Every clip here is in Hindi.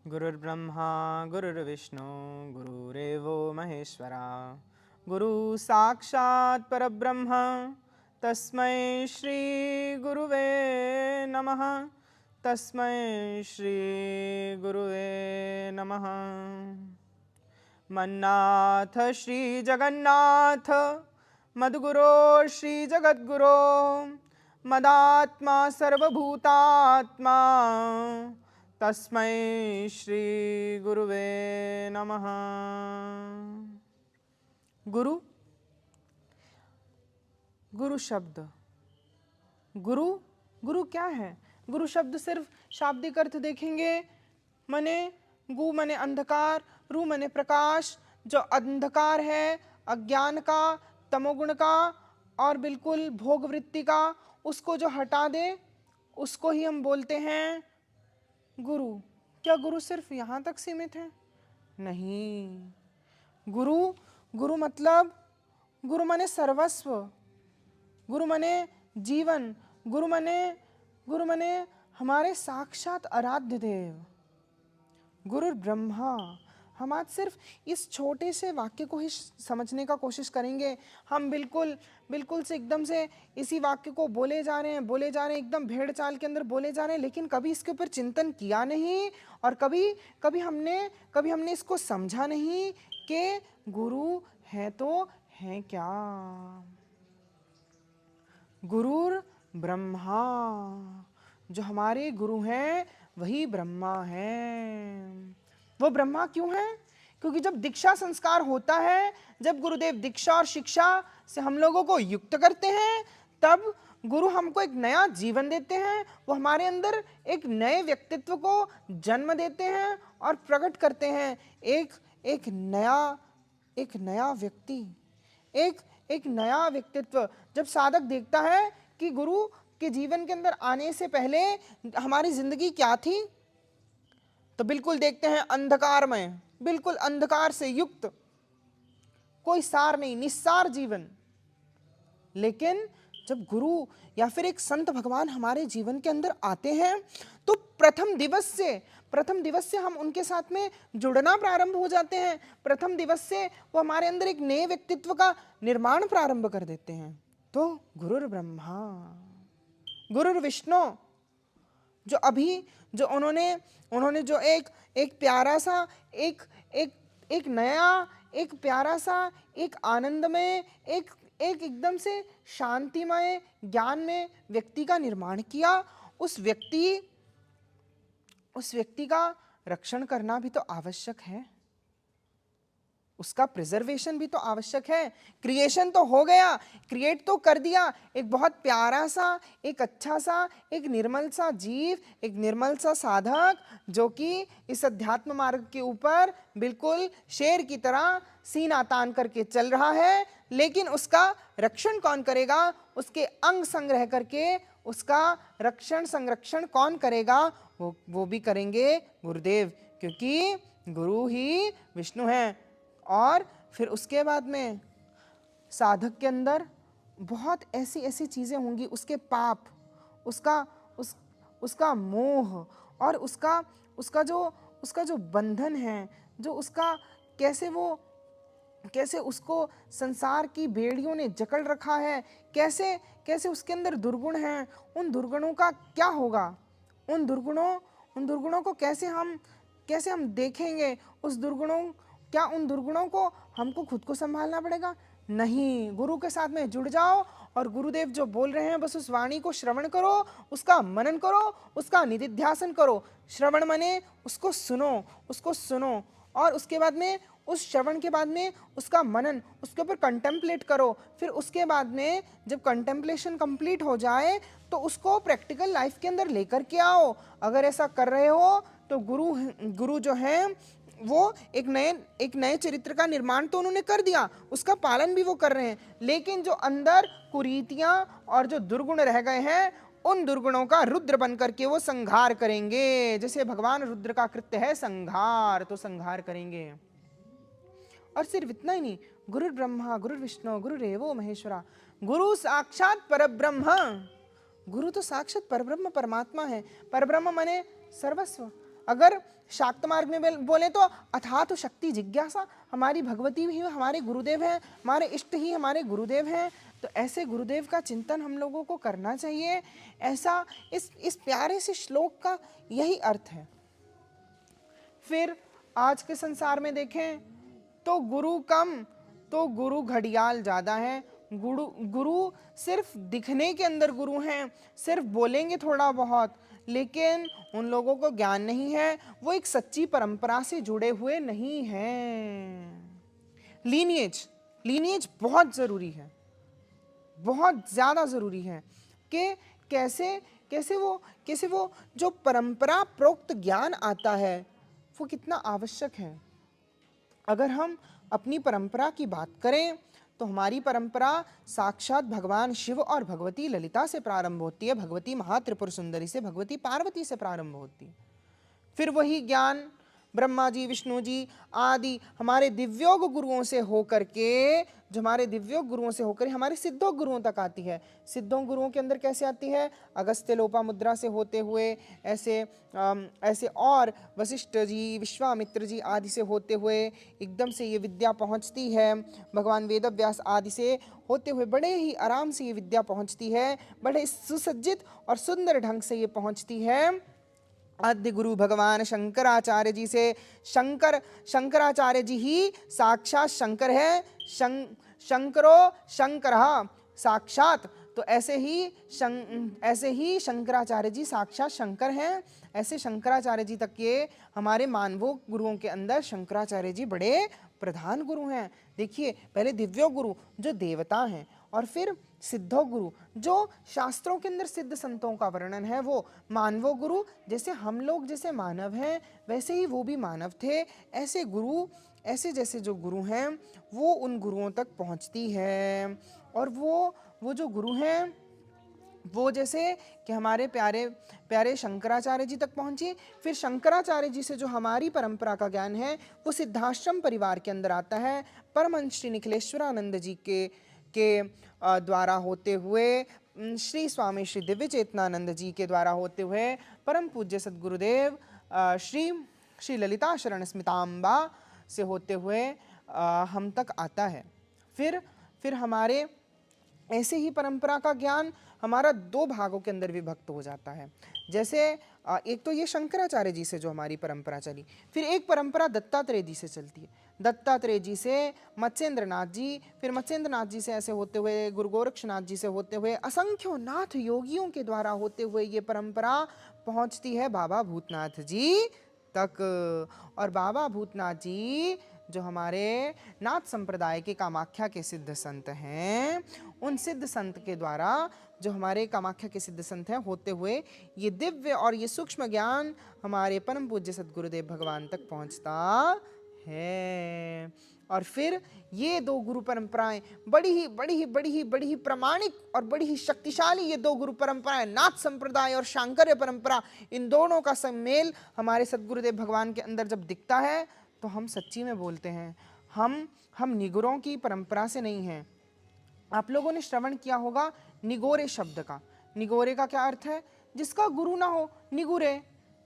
गुरुर्ब्रह्मा गुरुर्विष्णु गुरुरेवो महेश्वरा गुरु साक्षात् परब्रह्म तस्मै श्री गुरुवे नमः। तस्मै श्री गुरुवे नमः। मन्नाथ श्री जगन्नाथ मद्गुरो श्री जगद्गुरो मदात्मा सर्वभूतात्मा तस्मै श्री गुरुवे नमः। गुरु, गुरु शब्द, गुरु गुरु क्या है? गुरु शब्द सिर्फ शाब्दिक अर्थ देखेंगे, मने गु मने अंधकार, रु मने प्रकाश। जो अंधकार है अज्ञान का, तमोगुण का और बिल्कुल भोग वृत्ति का, उसको जो हटा दे उसको ही हम बोलते हैं गुरु। क्या गुरु सिर्फ यहाँ तक सीमित है? नहीं। गुरु, गुरु मतलब गुरु माने सर्वस्व, गुरु माने जीवन, गुरु माने हमारे साक्षात आराध्य देव। गुरु ब्रह्मा। हम आज सिर्फ इस छोटे से वाक्य को ही समझने का कोशिश करेंगे। हम बिल्कुल से एकदम से इसी वाक्य को बोले जा रहे हैं, एकदम भेड़ चाल के अंदर बोले जा रहे हैं, लेकिन कभी इसके ऊपर चिंतन किया नहीं और कभी हमने इसको समझा नहीं कि गुरु है तो है क्या। गुरुर ब्रह्मा, जो हमारे गुरु हैं वही ब्रह्मा है। वो ब्रह्मा क्यों है? क्योंकि जब दीक्षा संस्कार होता है, जब गुरुदेव दीक्षा और शिक्षा से हम लोगों को युक्त करते हैं, तब गुरु हमको एक नया जीवन देते हैं। वो हमारे अंदर एक नए व्यक्तित्व को जन्म देते हैं और प्रकट करते हैं। एक नया व्यक्ति, एक नया व्यक्तित्व। जब साधक देखता है कि गुरु के जीवन के अंदर आने से पहले हमारी जिंदगी क्या थी, तो बिल्कुल देखते हैं अंधकारमय, बिल्कुल अंधकार से युक्त, कोई सार नहीं, निस्सार जीवन। लेकिन जब गुरु या फिर एक संत भगवान हमारे जीवन के अंदर आते हैं, तो प्रथम दिवस से हम उनके साथ में जुड़ना प्रारंभ हो जाते हैं। प्रथम दिवस से वो हमारे अंदर एक नए व्यक्तित्व का निर्माण प्रारंभ कर देते हैं। तो गुरुर ब्रह्मा गुरुर विष्णु, जो उन्होंने जो एक प्यारा सा एक नया, एक प्यारा सा, एक आनंदमय, एक एकदम से शांतिमय ज्ञान में व्यक्ति का निर्माण किया। उस व्यक्ति का रक्षण करना भी तो आवश्यक है, उसका प्रिजर्वेशन भी तो आवश्यक है। क्रिएशन तो हो गया, क्रिएट तो कर दिया, एक बहुत प्यारा सा, एक अच्छा सा, एक निर्मल सा जीव, एक निर्मल सा साधक, जो कि इस अध्यात्म मार्ग के ऊपर बिल्कुल शेर की तरह सीना तान करके चल रहा है। लेकिन उसका रक्षण कौन करेगा? उसके अंग संग्रह करके उसका रक्षण संरक्षण कौन करेगा? वो भी करेंगे गुरुदेव, क्योंकि गुरु ही विष्णु हैं। और फिर उसके बाद में साधक के अंदर बहुत ऐसी चीजें होंगी, उसके पाप, उसका मोह और उसका जो बंधन है, जो उसका कैसे उसको संसार की बेड़ियों ने जकड़ रखा है, कैसे उसके अंदर दुर्गुण हैं। उन दुर्गुणों का क्या होगा? उन दुर्गुणों को कैसे हम देखेंगे? क्या उन दुर्गुणों को हमको खुद को संभालना पड़ेगा? नहीं, गुरु के साथ में जुड़ जाओ और गुरुदेव जो बोल रहे हैं बस उस वाणी को श्रवण करो, उसका मनन करो, उसका निधिध्यासन करो। श्रवण माने उसको सुनो और उसके बाद में उस श्रवण के बाद में उसका मनन, उसके ऊपर कंटेम्पलेट करो। फिर उसके बाद में जब कंटेम्पलेशन कंप्लीट हो जाए तो उसको प्रैक्टिकल लाइफ के अंदर लेकर के आओ। अगर ऐसा कर रहे हो तो गुरु जो है वो एक नए चरित्र का निर्माण तो उन्होंने कर दिया, उसका पालन भी वो कर रहे हैं। लेकिन जो अंदर कुरीतियां और जो दुर्गुण रह गए हैं, उन दुर्गुणों का रुद्र बन करके वो संहार करेंगे। जैसे भगवान रुद्र का कृत्य है संहार, तो संहार करेंगे। और सिर्फ इतना ही नहीं, गुरु ब्रह्मा गुरु विष्णु गुरुरेवो महेश्वरा, गुरु साक्षात परब्रह्म। गुरु तो साक्षात परब्रह्म परमात्मा है। परब्रह्म माने सर्वस्व। अगर शाक्त मार्ग में बोले तो अथाह तो शक्ति जिज्ञासा, हमारी भगवती भी हमारे गुरुदेव हैं, हमारे इष्ट ही हमारे गुरुदेव हैं। तो ऐसे गुरुदेव का चिंतन हम लोगों को करना चाहिए। ऐसा इस प्यारे से श्लोक का यही अर्थ है। फिर आज के संसार में देखें तो गुरु कम तो गुरु घड़ियाल ज़्यादा है। गुरु सिर्फ दिखने के अंदर गुरु हैं, सिर्फ बोलेंगे थोड़ा बहुत, लेकिन उन लोगों को ज्ञान नहीं है, वो एक सच्ची परंपरा से जुड़े हुए नहीं हैं। लीनिएज बहुत ज़रूरी है, बहुत ज़्यादा ज़रूरी है कि कैसे वो जो परंपरा प्रोक्त ज्ञान आता है वो कितना आवश्यक है। अगर हम अपनी परंपरा की बात करें तो हमारी परंपरा साक्षात भगवान शिव और भगवती ललिता से प्रारंभ होती है, भगवती महात्रिपुर सुंदरी से, भगवती पार्वती से प्रारंभ होती है। फिर वही ज्ञान ब्रह्मा जी, विष्णु जी आदि हमारे दिव्योग गुरुओं से होकर के, जो हमारे दिव्योग गुरुओं से होकर हमारे सिद्धों गुरुओं तक आती है। सिद्धों गुरुओं के अंदर कैसे आती है? अगस्त्य लोपामुद्रा से होते हुए ऐसे और वशिष्ठ जी, विश्वामित्र जी आदि से होते हुए एकदम से ये विद्या पहुंचती है। भगवान वेदव्यास आदि से होते हुए बड़े ही आराम से ये विद्या पहुंचती है, बड़े सुसज्जित और सुंदर ढंग से ये पहुंचती है आद्य गुरु भगवान शंकराचार्य जी से। शंकराचार्य जी ही साक्षात शंकर है। शंकरो शंकरः साक्षात। तो ऐसे ही शंकराचार्य जी साक्षात शंकर हैं। ऐसे शंकराचार्य जी तक के हमारे मानवों गुरुओं के अंदर शंकराचार्य जी बड़े प्रधान गुरु हैं। देखिए, पहले दिव्यो गुरु जो देवता हैं, और फिर सिद्धो गुरु जो शास्त्रों के अंदर सिद्ध संतों का वर्णन है, वो मानवो गुरु। जैसे हम लोग जैसे मानव हैं वैसे ही वो भी मानव थे। ऐसे गुरु, ऐसे जैसे जो गुरु हैं वो उन गुरुओं तक पहुंचती है। और वो जो गुरु हैं वो जैसे कि हमारे प्यारे प्यारे शंकराचार्य जी तक पहुंची। फिर शंकराचार्य जी से जो हमारी परंपरा का ज्ञान है वो सिद्धाश्रम परिवार के अंदर आता है। परमहंस श्री निखिलेश्वरानंद जी के द्वारा होते हुए, श्री स्वामी श्री दिव्य चेतनानंद जी के द्वारा होते हुए, परम पूज्य सद्गुरुदेव श्री ललिता शरण स्मिताम्बा से होते हुए हम तक आता है। फिर हमारे ऐसे ही परंपरा का ज्ञान हमारा दो भागों के अंदर विभक्त हो जाता है। जैसे एक तो ये शंकराचार्य जी से जो हमारी परंपरा चली, फिर एक परंपरा दत्तात्रेय जी से चलती है। दत्तात्रेय जी से मत्स्येंद्रनाथ जी, फिर मत्स्येंद्रनाथ जी से ऐसे होते हुए गुरु गोरक्षनाथ जी से होते हुए असंख्यों नाथ योगियों के द्वारा होते हुए ये परंपरा पहुंचती है बाबा भूतनाथ जी तक। और बाबा भूतनाथ जी जो हमारे नाथ संप्रदाय के कामाख्या के सिद्ध संत हैं, उन सिद्ध संत के द्वारा जो हमारे कामाख्या के सिद्ध संत हैं होते हुए ये दिव्य और ये सूक्ष्म ज्ञान हमारे परम पूज्य सद्गुरुदेव भगवान तक पहुंचता है। और फिर ये दो गुरु परंपराएं बड़ी ही प्रामाणिक और बड़ी ही शक्तिशाली, ये दो गुरु परंपराएं नाथ संप्रदाय और शांकर्य परंपरा, इन दोनों का सम्मेल हमारे सद्गुरुदेव भगवान के अंदर जब दिखता है तो हम सच्ची में बोलते हैं हम निगुरों की परंपरा से नहीं हैं। आप लोगों ने श्रवण किया होगा निगोरे शब्द का। निगोरे का क्या अर्थ है? जिसका गुरु ना हो, निगुरे,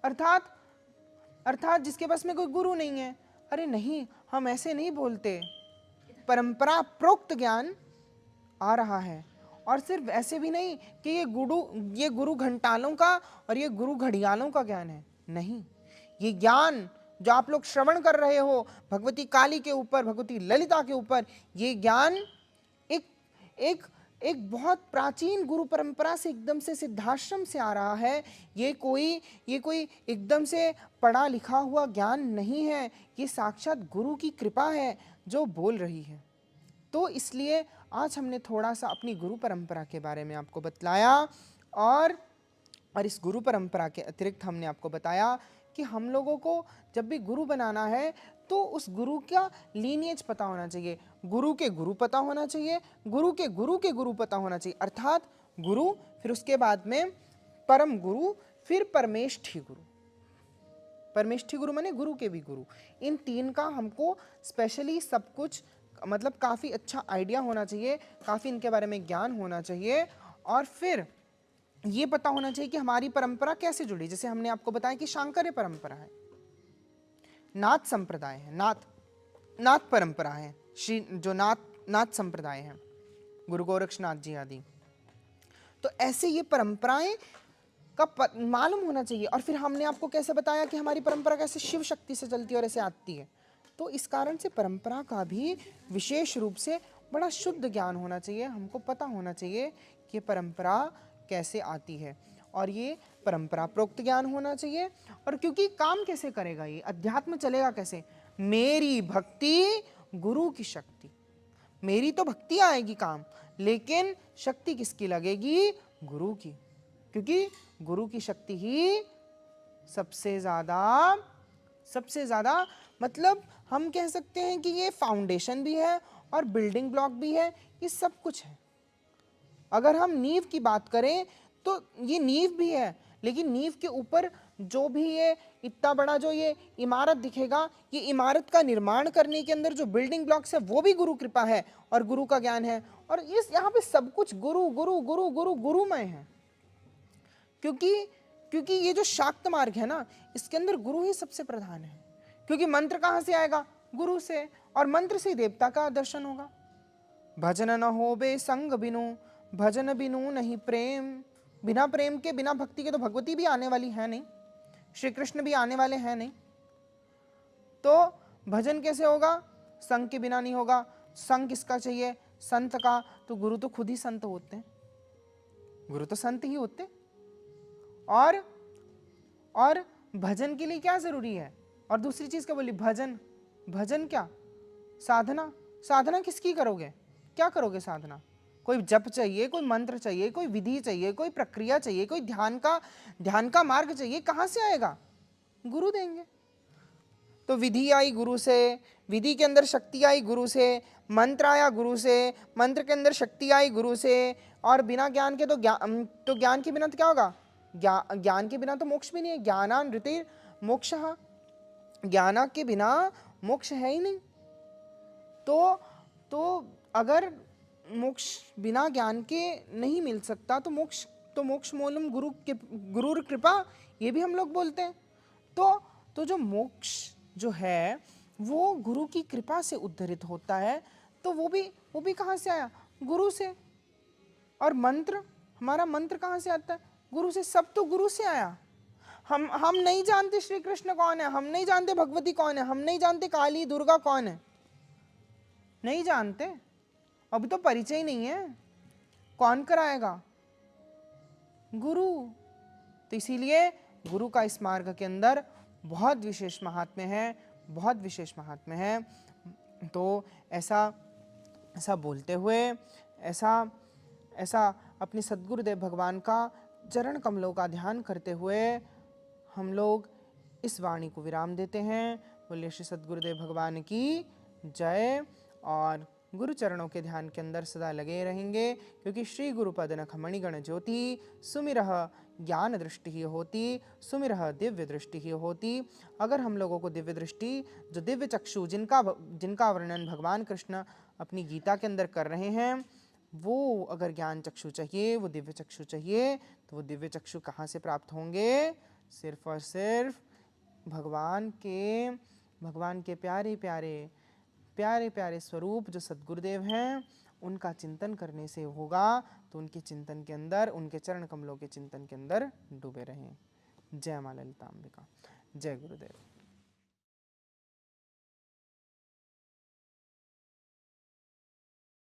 अर्थात जिसके पास में कोई गुरु नहीं है। अरे नहीं, हम ऐसे नहीं बोलते। परंपरा प्रोक्त ज्ञान आ रहा है। और सिर्फ ऐसे भी नहीं कि ये गुरु घंटालों का और ये गुरु घड़ियालों का ज्ञान है। नहीं, ये ज्ञान जो आप लोग श्रवण कर रहे हो भगवती काली के ऊपर, भगवती ललिता के ऊपर, ये ज्ञान एक बहुत प्राचीन गुरु परंपरा से एकदम से सिद्धाश्रम से आ रहा है। ये कोई एकदम से पढ़ा लिखा हुआ ज्ञान नहीं है। ये साक्षात गुरु की कृपा है जो बोल रही है। तो इसलिए आज हमने थोड़ा सा अपनी गुरु परंपरा के बारे में आपको बतलाया। और इस गुरु परंपरा के अतिरिक्त हमने आपको बताया कि हम लोगों को जब भी गुरु बनाना है तो उस गुरु का लीनिएज पता होना चाहिए, गुरु के गुरु पता होना चाहिए, गुरु के गुरु के गुरु पता होना चाहिए। अर्थात गुरु, फिर उसके बाद में परम गुरु, फिर परमेष्ठी गुरु। परमेष्ठी गुरु माने गुरु के भी गुरु। इन तीन का हमको स्पेशली सब कुछ मतलब काफ़ी अच्छा आइडिया होना चाहिए, काफ़ी इनके बारे में ज्ञान होना चाहिए। और फिर ये पता होना चाहिए कि हमारी परंपरा कैसे जुड़ी। जैसे हमने आपको बताया कि शांकर्य परंपरा है, नाथ संप्रदाय है, नाथ परंपरा है, श्री जो नाथ संप्रदाय है, गुरु गोरक्षनाथ जी आदि। तो ऐसे ये परंपराएं का मालूम होना चाहिए। और फिर हमने आपको कैसे बताया कि हमारी परंपरा कैसे शिव शक्ति से चलती है और ऐसे आती है। तो इस कारण से परंपरा का भी विशेष रूप से बड़ा शुद्ध ज्ञान होना चाहिए। हमको पता होना चाहिए कि ये परंपरा कैसे आती है और ये परंपरा प्रोक्त ज्ञान होना चाहिए। और क्योंकि काम कैसे करेगा, ये अध्यात्म चलेगा कैसे? मेरी भक्ति गुरु की शक्ति। मेरी तो भक्ति आएगी काम, लेकिन शक्ति किसकी लगेगी? गुरु की। क्योंकि गुरु की शक्ति ही सबसे ज्यादा मतलब हम कह सकते हैं कि ये फाउंडेशन भी है और बिल्डिंग ब्लॉक भी है, ये सब कुछ है। अगर हम नींव की बात करें तो ये नींव भी है, लेकिन नींव के ऊपर जो भी ये इतना बड़ा जो ये इमारत दिखेगा, ये इमारत का निर्माण करने के अंदर जो बिल्डिंग ब्लॉक्स है वो भी गुरु कृपा है और गुरु का ज्ञान है। और इस यहाँ पे सब कुछ गुरु गुरु गुरु गुरु गुरुमय है। क्योंकि ये जो शाक्त मार्ग है ना, इसके अंदर गुरु ही सबसे प्रधान है। क्योंकि मंत्र कहाँ से आएगा? गुरु से, और मंत्र से देवता का दर्शन होगा। भजन न हो बे संग बिनु, भजन बिनु नहीं प्रेम। बिना प्रेम के, बिना भक्ति के तो भगवती भी आने वाली है नहीं, श्री कृष्ण भी आने वाले हैं नहीं। तो भजन कैसे होगा? संग के बिना नहीं होगा। संग किसका चाहिए? संत का। तो गुरु तो खुद ही संत होते हैं, गुरु तो संत ही होते हैं। और भजन के लिए क्या जरूरी है? और दूसरी चीज क्या बोली? भजन क्या? साधना किसकी करोगे? क्या करोगे साधना? कोई जप चाहिए, कोई मंत्र चाहिए, कोई विधि चाहिए, कोई प्रक्रिया चाहिए, कोई ध्यान का मार्ग चाहिए। कहां से आएगा? गुरु देंगे। तो विधि आई गुरु से, विधि के अंदर शक्ति आई गुरु से, मंत्र आया गुरु से, मंत्र के अंदर शक्ति आई गुरु से। और बिना ज्ञान के तो ज्ञान के बिना तो क्या होगा? ज्ञान के बिना तो मोक्ष भी नहीं है। ज्ञानानृतिर मोक्षः, ज्ञान के बिना मोक्ष है ही नहीं। तो अगर मोक्ष बिना ज्ञान के नहीं मिल सकता, तो मोक्ष मूलम गुरु कृपा, ये भी हम लोग बोलते हैं। तो जो मोक्ष जो है वो गुरु की कृपा से उद्धरित होता है। तो वो भी कहाँ से आया? गुरु से। और मंत्र, हमारा मंत्र कहाँ से आता है? गुरु से। सब तो गुरु से आया। हम नहीं जानते श्री कृष्ण कौन है, हम नहीं जानते भगवती कौन है, हम नहीं जानते काली दुर्गा कौन है, नहीं जानते। अभी तो परिचय नहीं है। कौन कराएगा? गुरु। तो इसीलिए गुरु का इस मार्ग के अंदर बहुत विशेष महात्म्य है, बहुत विशेष महात्म्य है। तो ऐसा बोलते हुए, ऐसा अपने सद्गुरुदेव भगवान का चरण कमलों का ध्यान करते हुए हम लोग इस वाणी को विराम देते हैं। बोलिए श्री सद्गुरुदेव भगवान की जय। और गुरु चरणों के ध्यान के अंदर सदा लगे रहेंगे, क्योंकि श्री गुरुपद नख मणिगण ज्योति, सुमिरह ज्ञान दृष्टि ही होती, सुमिरह दिव्य दृष्टि ही होती। अगर हम लोगों को दिव्य दृष्टि, जो दिव्य चक्षु जिनका वर्णन भगवान कृष्ण अपनी गीता के अंदर कर रहे हैं, वो अगर ज्ञान चक्षु चाहिए, वो दिव्य चक्षु चाहिए, तो वो दिव्य चक्षु कहाँ से प्राप्त होंगे? सिर्फ और सिर्फ भगवान के प्यारे प्यारे स्वरूप जो सद्गुरुदेव हैं, उनका चिंतन करने से होगा। तो उनके चिंतन के अंदर, उनके चरण कमलों के चिंतन के अंदर डूबे रहें। जय मां ललितांबिका, जय गुरुदेव।